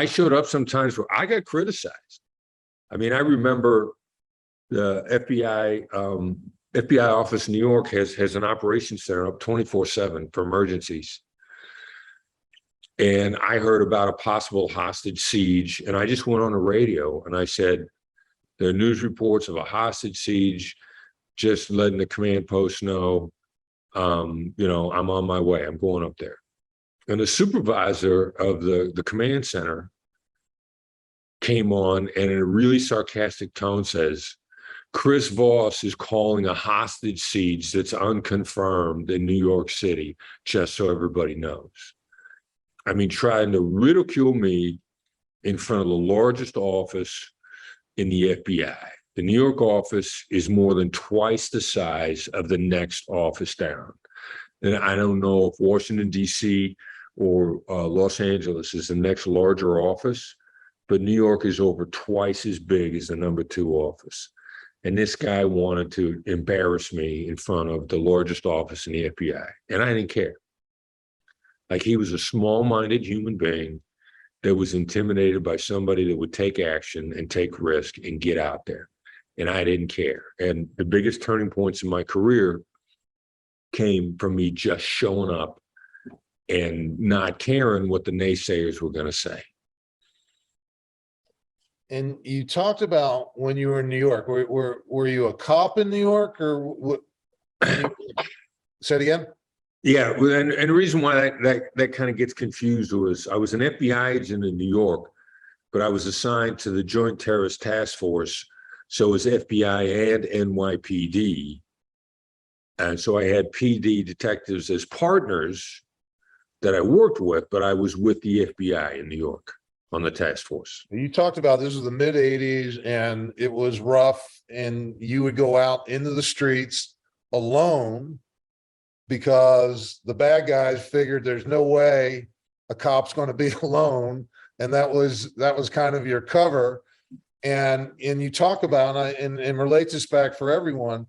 I showed up sometimes where I got criticized. I mean, I remember the FBI office in New York has an operations center up 24/7 for emergencies. And I heard about a possible hostage siege, and I just went on the radio and I said, there are news reports of a hostage siege, just letting the command post know, I'm on my way, I'm going up there. And the supervisor of the command center came on and in a really sarcastic tone says, Chris Voss is calling a hostage siege that's unconfirmed in New York City, just so everybody knows. I mean, trying to ridicule me in front of the largest office in the FBI. The New York office is more than twice the size of the next office down. And I don't know if Washington, D.C. or Los Angeles is the next larger office, but New York is over twice as big as the number 2 office. And this guy wanted to embarrass me in front of the largest office in the FBI. And I didn't care. Like, he was a small-minded human being that was intimidated by somebody that would take action and take risk and get out there. And I didn't care. And the biggest turning points in my career came from me just showing up and not caring what the naysayers were going to say. And you talked about when you were in New York, were you a cop in New York, or what? Say it again? Yeah, and the reason why that kind of gets confused was I was an FBI agent in New York, but I was assigned to the Joint Terrorist Task Force, so it was FBI and NYPD. And so I had PD detectives as partners that I worked with, but I was with the FBI in New York on the task force. You talked about this was the mid 80s and it was rough, and you would go out into the streets alone because the bad guys figured there's no way a cop's going to be alone. And that was kind of your cover. And you talk about, and relate this back for everyone,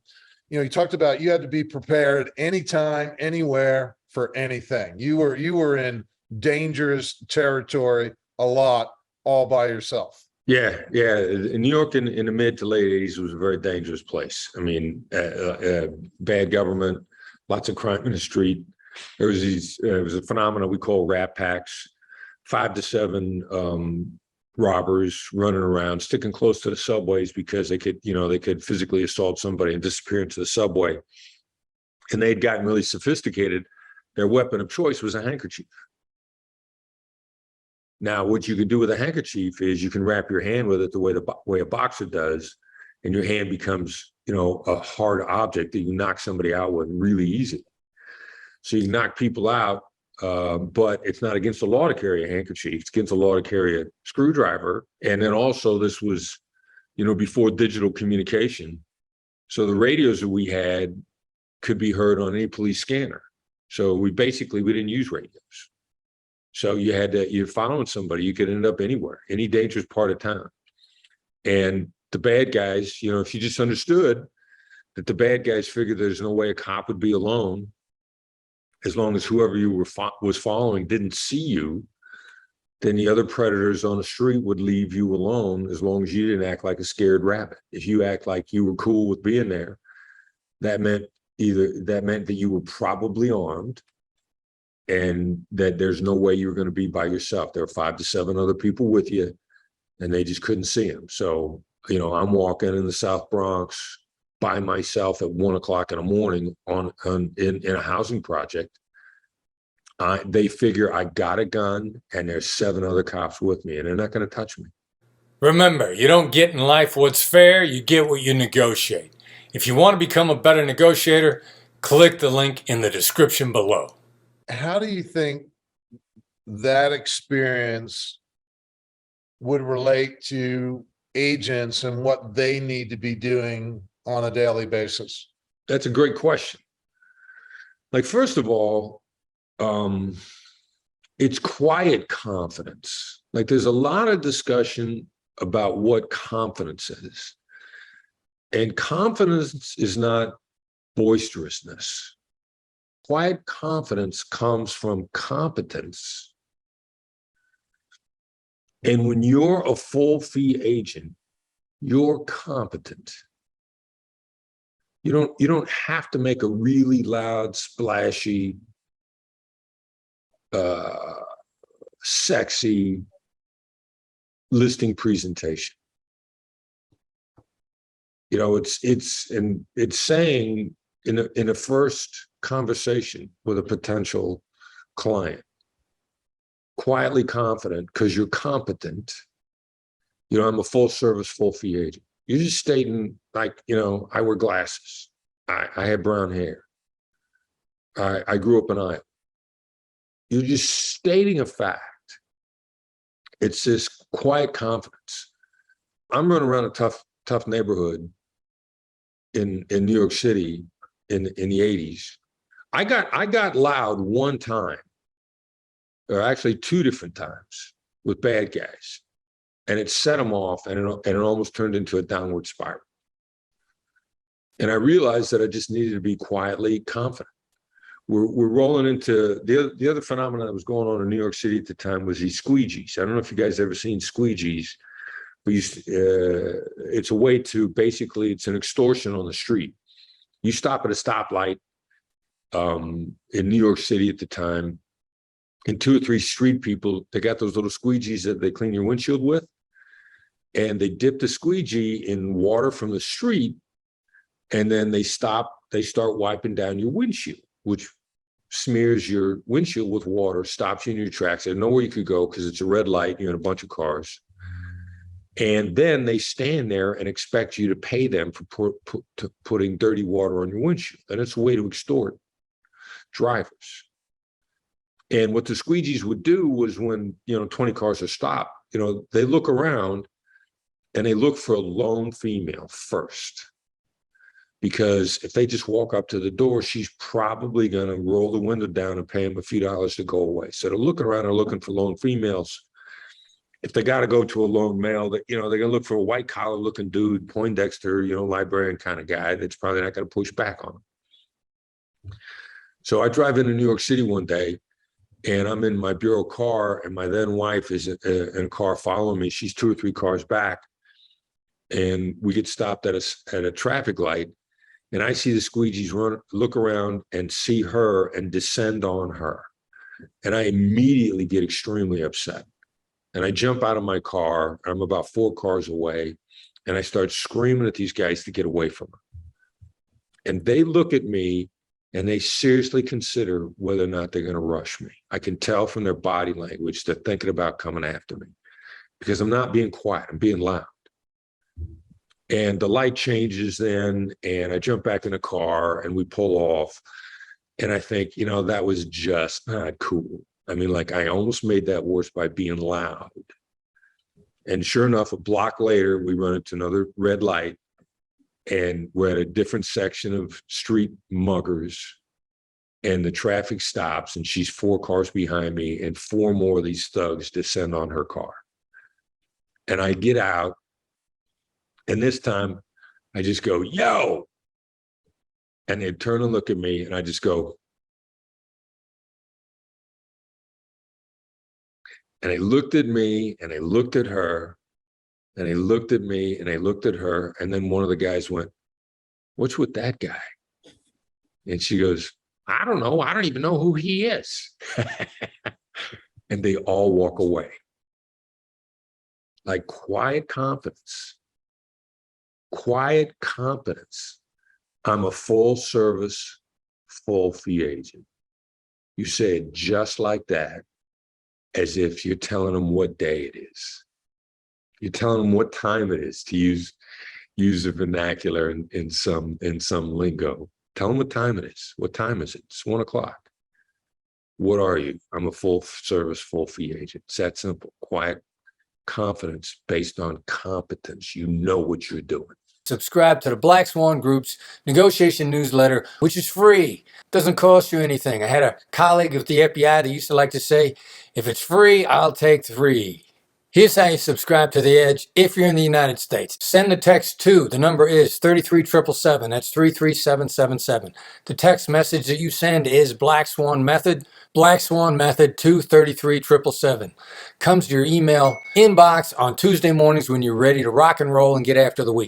you talked about you had to be prepared anytime, anywhere for anything. You were in dangerous territory a lot, all by yourself. Yeah. In New York in the mid to late 80s was a very dangerous place. I mean, bad government, lots of crime in the street. There was a phenomenon we call rat packs, 5 to 7 robbers running around, sticking close to the subways because they could physically assault somebody and disappear into the subway. And they'd gotten really sophisticated. Their weapon of choice was a handkerchief. Now, what you can do with a handkerchief is you can wrap your hand with it the way a boxer does, and your hand becomes, a hard object that you knock somebody out with really easy. So you knock people out, but it's not against the law to carry a handkerchief. It's against the law to carry a screwdriver. And then also this was, before digital communication. So the radios that we had could be heard on any police scanner. So we didn't use radios. So you're following somebody, you could end up anywhere, any dangerous part of town. And the bad guys, if you just understood that the bad guys figured there's no way a cop would be alone, as long as whoever you was following didn't see you, then the other predators on the street would leave you alone as long as you didn't act like a scared rabbit. If you act like you were cool with being there, that meant that you were probably armed, and that there's no way you were going to be by yourself. There were 5 to 7 other people with you, and they just couldn't see them. So, I'm walking in the South Bronx by myself at 1 o'clock in the morning in a housing project. They figure I got a gun and there's 7 other cops with me, and they're not going to touch me. Remember, you don't get in life what's fair, you get what you negotiate. If you want to become a better negotiator, click the link in the description below. How do you think that experience would relate to agents and what they need to be doing on a daily basis? That's a great question. Like, first of all, it's quiet confidence. Like, there's a lot of discussion about what confidence is. And confidence is not boisterousness. Quiet confidence comes from competence. And when you're a full fee agent, you're competent. You don't have to make a really loud, splashy, sexy listing presentation. You know, it's saying in a first conversation with a potential client, quietly confident because you're competent. You know, I'm a full service, full fee agent. You're just stating, like, you know, I wear glasses. I have brown hair. I grew up in Iowa. You're just stating a fact. It's this quiet confidence. I'm running around a tough neighborhood in New York City in the 80s. I got loud one time, or actually two different times, with bad guys, and it set them off, and it almost turned into a downward spiral. And I realized that I just needed to be quietly confident. We're rolling into the other phenomenon that was going on in New York City at the time was these squeegees. I don't know if you guys ever seen squeegees, but it's a way to basically, it's an extortion on the street. You stop at a stoplight in New York City at the time, and 2 or 3 street people, they got those little squeegees that they clean your windshield with, and they dip the squeegee in water from the street, and then they start wiping down your windshield, which smears your windshield with water, stops you in your tracks. There's nowhere you could go because it's a red light, you're in a bunch of cars. And then they stand there and expect you to pay them for putting dirty water on your windshield. And it's a way to extort drivers. And what the squeegees would do was, when, you know, 20 cars are stopped, you know, they look around and they look for a lone female first. Because if they just walk up to the door, she's probably going to roll the window down and pay them a few dollars to go away. So they're looking around and looking for lone females. If they got to go to a lone male, that, you know, they're going to look for a white collar looking dude, Poindexter, you know, librarian kind of guy that's probably not going to push back on them. So I drive into New York City one day, and I'm in my bureau car, and my then wife is in a car following me. She's 2 or 3 cars back, and we get stopped at a traffic light. And I see the squeegees look around and see her and descend on her. And I immediately get extremely upset. And I jump out of my car. I'm about 4 cars away. And I start screaming at these guys to get away from her. And they look at me and they seriously consider whether or not they're going to rush me. I can tell from their body language they're thinking about coming after me, because I'm not being quiet, I'm being loud. And the light changes then, and I jump back in the car and we pull off. And I think, you know, that was just not cool. I mean, like, I almost made that worse by being loud. And sure enough, a block later, we run into another red light, and we're at a different section of street muggers, and the traffic stops, and she's 4 cars behind me, and 4 more of these thugs descend on her car. And I get out. And this time I just go, yo. And they turn and look at me, and I just go. And they looked at me, and they looked at her, and they looked at me, and they looked at her. And then one of the guys went, "What's with that guy?" And she goes, "I don't know. I don't even know who he is." And they all walk away. Like, quiet confidence. Quiet confidence. I'm a full service, full fee agent. You say it just like that, as if you're telling them what day it is. You're telling them what time it is, to use the vernacular in some lingo. Tell them what time it is. What time is it? It's 1 o'clock. What are you? I'm a full service, full fee agent. It's that simple. Quiet confidence based on competence. You know what you're doing. Subscribe to the Black Swan Group's negotiation newsletter, which is free. Doesn't cost you anything. I had a colleague with the FBI that used to like to say, if it's free, I'll take 3. Here's how you subscribe to The Edge if you're in the United States. Send a text to, the number is 33777. That's 33777. The text message that you send is Black Swan Method. Black Swan Method 233777. Comes to your email inbox on Tuesday mornings when you're ready to rock and roll and get after the week.